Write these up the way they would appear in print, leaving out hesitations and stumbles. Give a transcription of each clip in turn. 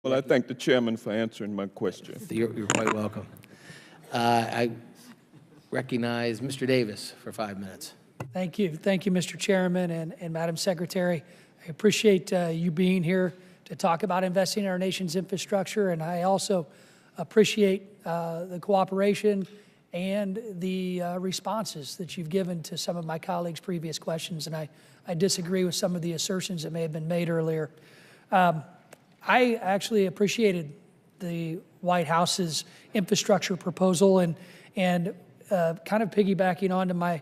Well, I thank the chairman for answering my question. You're quite welcome. I recognize Mr. Davis for 5 minutes. Thank you, Mr. Chairman and Madam Secretary. I appreciate you being here to talk about investing in our nation's infrastructure, and I also appreciate the cooperation and the responses that you've given to some of my colleagues' previous questions, and I disagree with some of the assertions that may have been made earlier. I actually appreciated the White House's infrastructure proposal, and kind of piggybacking on to my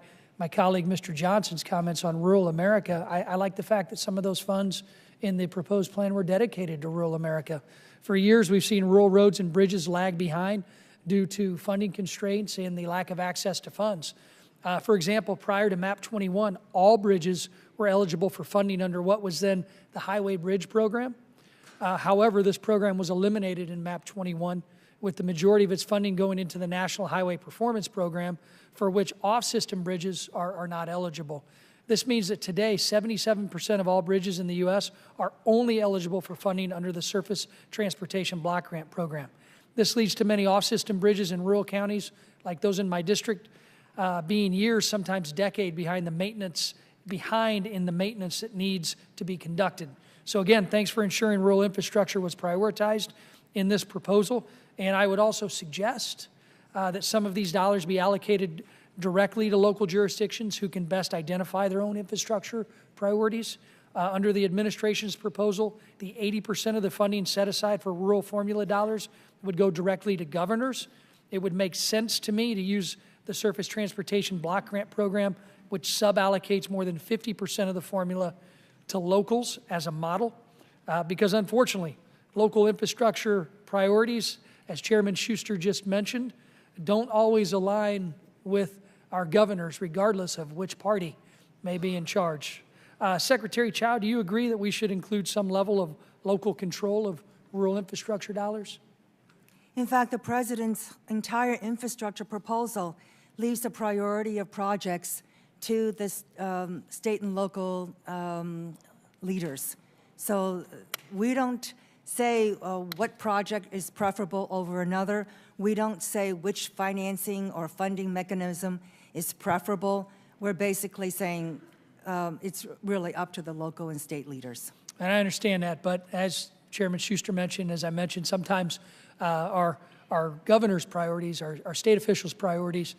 colleague Mr. Johnson's comments on rural America, I like the fact that some of those funds in the proposed plan were dedicated to rural America. For years, we've seen rural roads and bridges lag behind due to funding constraints and the lack of access to funds. For example, prior to MAP 21, all bridges were eligible for funding under what was then the Highway Bridge Program. However, this program was eliminated in MAP 21, with the majority of its funding going into the National Highway Performance Program, for which off-system bridges are not eligible. This means that today, 77% of all bridges in the U.S. are only eligible for funding under the Surface Transportation Block Grant Program. This leads to many off-system bridges in rural counties, like those in my district, being years, sometimes decades, behind in the maintenance that needs to be conducted. So again, thanks for ensuring rural infrastructure was prioritized in this proposal. And I would also suggest that some of these dollars be allocated directly to local jurisdictions who can best identify their own infrastructure priorities. Under the administration's proposal, the 80% of the funding set aside for rural formula dollars would go directly to governors. It would make sense to me to use the Surface Transportation Block Grant Program, which sub-allocates more than 50% of the formula to locals as a model, because unfortunately, local infrastructure priorities, as Chairman Schuster just mentioned, don't always align with our governors, regardless of which party may be in charge. Secretary Chao, do you agree that we should include some level of local control of rural infrastructure dollars? In fact, the President's entire infrastructure proposal leaves the priority of projects to the state and local leaders. So we don't say what project is preferable over another. We don't say which financing or funding mechanism is preferable. We're basically saying it's really up to the local and state leaders. And I understand that, but as Chairman Schuster mentioned, as I mentioned, sometimes our governor's priorities, our state officials' priorities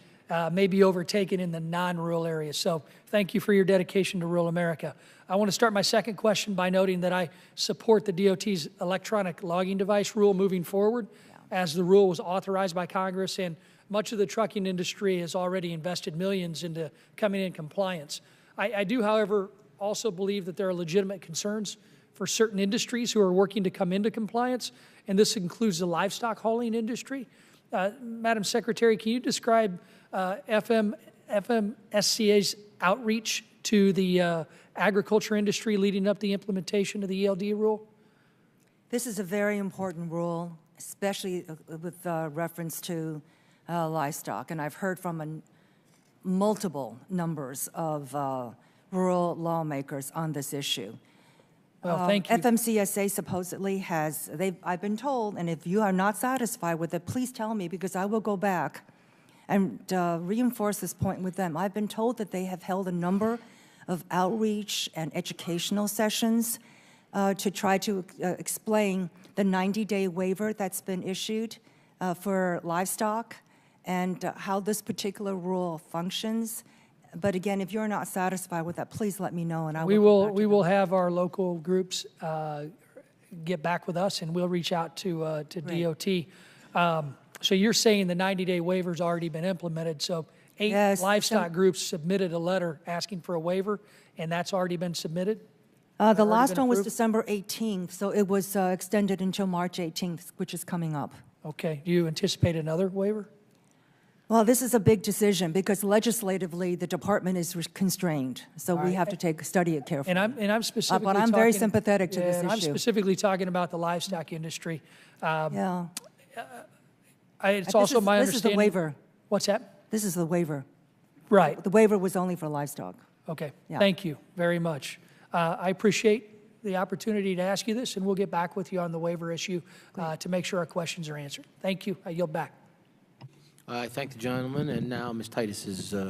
may be overtaken in the non-rural areas. So thank you for your dedication to rural America. I want to start my second question by noting that I support the DOT's electronic logging device rule moving forward, as the rule was authorized by Congress, and much of the trucking industry has already invested millions into coming in compliance. I do, however, also believe that there are legitimate concerns for certain industries who are working to come into compliance, and this includes the livestock hauling industry. Madam Secretary, can you describe FMSCA's outreach to the agriculture industry leading up the implementation of the ELD rule? This is a very important rule, especially with reference to livestock, and I've heard from multiple numbers of rural lawmakers on this issue. Well, thank you. FMCSA supposedly has, I've been told, and if you are not satisfied with it, please tell me, because I will go back and reinforce this point with them. I've been told that they have held a number of outreach and educational sessions to try to explain the 90-day waiver that's been issued for livestock and how this particular rule functions. But again, if you're not satisfied with that, please let me know, and I will. We will have our local groups get back with us, and we'll reach out to DOT. So you're saying the 90-day waiver's already been implemented. So eight livestock groups submitted a letter asking for a waiver, and that's already been submitted? The last one was December 18th, so it was extended until March 18th, which is coming up. Okay. Do you anticipate another waiver? Well, this is a big decision because legislatively the department is constrained, so we have to study it carefully. And I'm specifically but I'm very sympathetic to this issue. I'm specifically talking about the livestock industry. It's also my understanding. This is the waiver. What's that? This is the waiver. Right. The waiver was only for livestock. Okay. Yeah. Thank you very much. I appreciate the opportunity to ask you this, and we'll get back with you on the waiver issue to make sure our questions are answered. Thank you. I yield back. I thank the gentleman, and now Ms. Titus is